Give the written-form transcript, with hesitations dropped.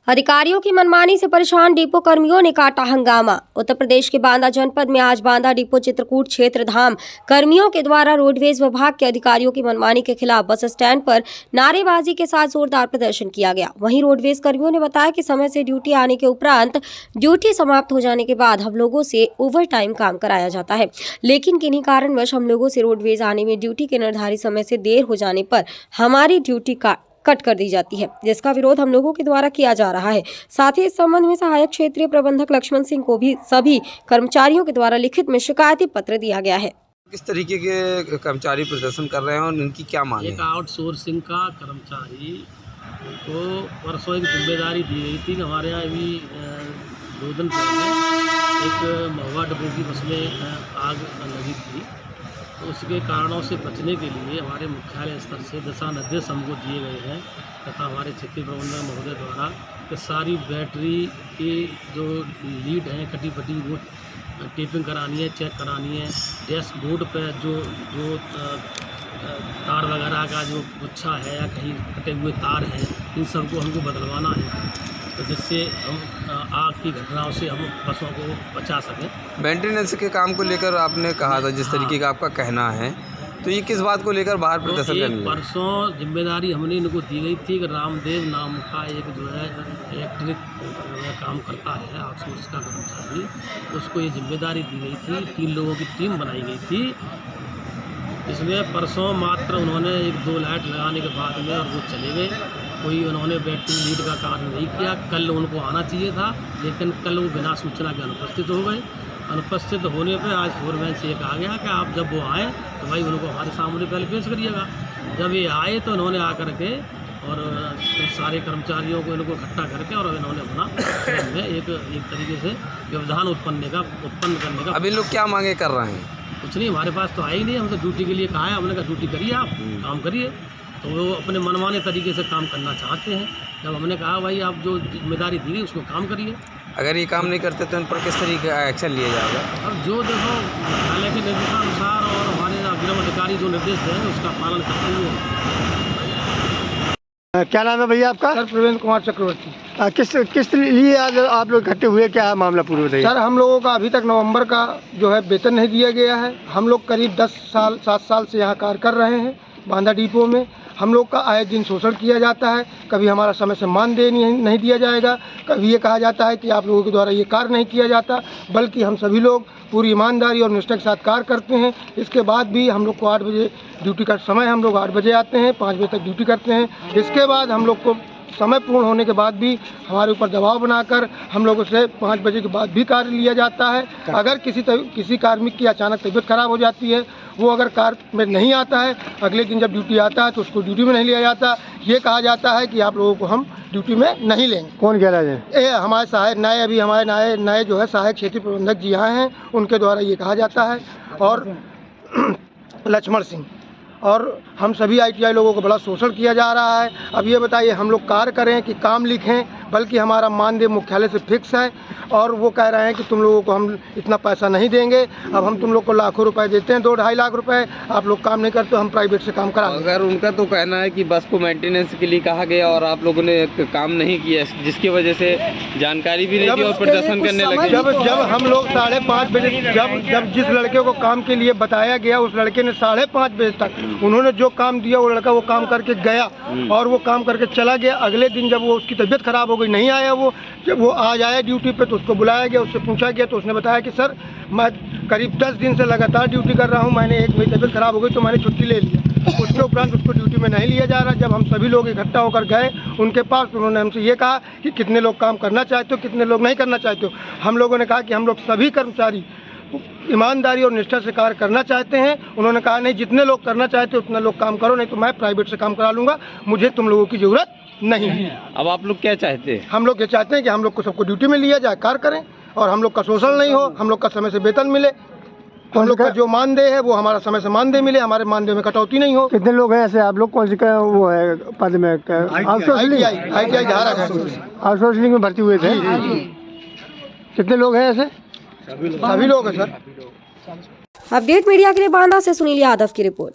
अधिकारियों की मनमानी से परेशान डिपो कर्मियों ने काटा हंगामा। उत्तर प्रदेश के बांदा जनपद में आज बांदा डिपो चित्रकूट क्षेत्र धाम कर्मियों के द्वारा रोडवेज विभाग के अधिकारियों की मनमानी के खिलाफ बस स्टैंड पर नारेबाजी के साथ जोरदार प्रदर्शन किया गया। वहीं रोडवेज कर्मियों ने बताया कि समय से ड्यूटी आने के उपरांत ड्यूटी समाप्त हो जाने के बाद हम लोगों से ओवर टाइम काम कराया जाता है, लेकिन किन्हीं कारणवश हम लोगों से रोडवेज आने में ड्यूटी के निर्धारित समय से देर हो जाने पर हमारी ड्यूटी कट कर दी जाती है, जिसका विरोध हम लोगों के द्वारा किया जा रहा है। साथ ही इस संबंध में सहायक क्षेत्रीय प्रबंधक लक्ष्मण सिंह को भी सभी कर्मचारियों के द्वारा लिखित में शिकायती पत्र दिया गया है। किस तरीके के कर्मचारी प्रदर्शन कर रहे हैं और इनकी क्या मांग है? एक आउटसोर्सिंग का कर्मचारी को परसों एक जिम्मेदारी दी गई थी कि हमारे यहाँ अभी 2 दिन पहले एक महुआ डिपो की बस में आग लगी थी, तो उसके कारणों से बचने के लिए हमारे मुख्यालय स्तर से दिशा निर्देश हमको दिए गए हैं तथा हमारे क्षेत्रीय प्रबंधक महोदय द्वारा कि सारी बैटरी की जो लीड हैं कटी फटी वो टेपिंग करानी है, चेक करानी है। डैशबोर्ड पर जो तार वगैरह का जो गुच्छा है या कहीं कटे हुए तार हैं, इन सबको हमको बदलवाना है, तो जिससे हम आग की घटनाओं से हम बसों को बचा सकें। मेंटेनेंस के काम को लेकर आपने कहा था, जिस तरीके का आपका कहना है, तो ये किस बात को लेकर बाहर प्रदर्शन करने लगे? परसों जिम्मेदारी हमने इनको दी गई थी कि रामदेव नाम का एक जो है इलेक्ट्रिक काम करता है आउटसोर्स का कर्मचारी, उसको ये जिम्मेदारी दी गई थी। 3 लोगों की टीम बनाई गई थी। इसमें परसों मात्र उन्होंने 1-2 लाइट लगाने के बाद में और वो चले गए। कोई उन्होंने बैटरी लीड का कार्य नहीं किया। कल उनको आना चाहिए था, लेकिन कल वो बिना सूचना के अनुपस्थित हो गए। अनुपस्थित होने पर आज फोरमैन से ये कहा गया कि आप जब वो आए तो भाई उनको हमारे सामने पहले पेश करिएगा। जब ये आए तो इन्होंने आकर के और सारे कर्मचारियों को इनको इकट्ठा करके और इन्होंने अपना में एक तरीके से व्यवधान उत्पन्न करने का। अभी लोग क्या मांगे कर रहे हैं? कुछ नहीं, हमारे पास तो आए ही नहीं। हम तो ड्यूटी के लिए कहा है, हमने कहा ड्यूटी करिए, आप काम करिए, तो वो अपने मनमाने तरीके से काम करना चाहते हैं। जब हमने कहा भाई आप जो जिम्मेदारी दी उसको काम करिए, अगर ये काम नहीं करते तो इन पर किस तरीके का एक्शन लिया जाएगा? अब जो देखो मुख्यालय के निर्देशानुसार और हमारे अग्रिम अधिकारी जो निर्देश देंगे उसका पालन करते हुए। क्या नाम है भैया आपका? सर प्रवीण कुमार चक्रवर्ती। किस लिए आज आप लोग इकट्ठे हुए, क्या है मामला पूरा बताइए? सर हम लोगों का अभी तक नवंबर का जो है वेतन नहीं दिया गया है। हम लोग करीब 7 साल से यहाँ कार्य कर रहे हैं बांदा डिपो में। हम लोग का आए दिन शोषण किया जाता है। कभी हमारा समय से मानदेय नहीं दिया जाएगा, कभी ये कहा जाता है कि आप लोगों के द्वारा ये कार्य नहीं किया जाता, बल्कि हम सभी लोग पूरी ईमानदारी और निष्ठा के साथ कार्य करते हैं। इसके बाद भी हम लोग को 8 बजे ड्यूटी का समय, हम लोग 8 बजे आते हैं, 5 बजे तक ड्यूटी करते हैं। इसके बाद हम लोग को समय पूर्ण होने के बाद भी हमारे ऊपर दबाव बनाकर हम लोगों से 5 बजे के बाद भी कार्य लिया जाता है। अगर किसी कार्मिक की अचानक तबीयत खराब हो जाती है, वो अगर कार्य में नहीं आता है, अगले दिन जब ड्यूटी आता है तो उसको ड्यूटी में नहीं लिया जाता। ये कहा जाता है कि आप लोगों को हम ड्यूटी में नहीं लेंगे। कौन कह रहा है? ये हमारे सहायक नए, अभी हमारे नए जो है सहायक क्षेत्रीय प्रबंधक जी आए हैं, उनके द्वारा ये कहा जाता है, और लक्ष्मण सिंह। और हम सभी ITI लोगों को बड़ा शोषण किया जा रहा है। अब ये बताइए हम लोग कार्य करें कि काम लिखें, बल्कि हमारा मानदेय मुख्यालय से फिक्स है, और वो कह रहे हैं कि तुम लोगों को हम इतना पैसा नहीं देंगे। अब हम तुम लोग को लाखों रुपए देते हैं, 2-2.5 लाख रुपए, आप लोग काम नहीं करते, हम प्राइवेट से काम करा। अगर उनका तो कहना है कि बस को मेंटेनेंस के लिए कहा गया और आप लोगों ने काम नहीं किया, जिसकी वजह से जानकारी भी नहीं दी और प्रदर्शन करने लगे। जब हम लोग 5:30 बजे जब जिस लड़के को काम के लिए बताया गया, उस लड़के ने 5:30 बजे तक उन्होंने जो काम दिया, वो लड़का वो काम करके गया और वो काम करके चला गया। अगले दिन जब वो उसकी तबीयत खराब हो गई, नहीं आया वो, जब वो आज आया ड्यूटी पे तो उसको बुलाया गया, उससे पूछा गया तो उसने बताया कि सर मैं करीब 10 दिन से लगातार ड्यूटी कर रहा हूँ, मेरी तबीयत खराब हो गई तो मैंने छुट्टी ले लिया। उसके उपरांत उसको ड्यूटी में नहीं लिया जा रहा। जब हम सभी लोग इकट्ठा होकर गए उनके पास, तो उन्होंने हमसे ये कहा कि कितने लोग काम करना चाहते हो, कितने लोग नहीं करना चाहते हो। हम लोगों ने कहा कि हम लोग सभी कर्मचारी ईमानदारी और निष्ठा से कार्य करना चाहते हैं। उन्होंने कहा नहीं, जितने लोग करना चाहते हो उतने लोग काम करो, नहीं तो मैं प्राइवेट से काम करा लूँगा, मुझे तुम लोगों की ज़रूरत नहीं है। अब आप लोग क्या चाहते हैं? हम लोग ये चाहते हैं कि हम लोग को सबको ड्यूटी में लिया जाए, कार्य करें, और हम लोग का शोषण नहीं हो, हम लोग का समय से वेतन मिले, हम लोग का जो मानदेय है वो हमारा समय से मानदेय मिले, हमारे मानदेय में कटौती नहीं हो। कितने लोग हैं ऐसे? आप लोग कौन सी वो है पद में? ITI धारक है, आउटसोर्सिंग में भर्ती हुए थे। कितने लोग हैं ऐसे? सभी लोग हैं सर। अपडेट मीडिया के लिए बांदा से सुनील यादव की रिपोर्ट।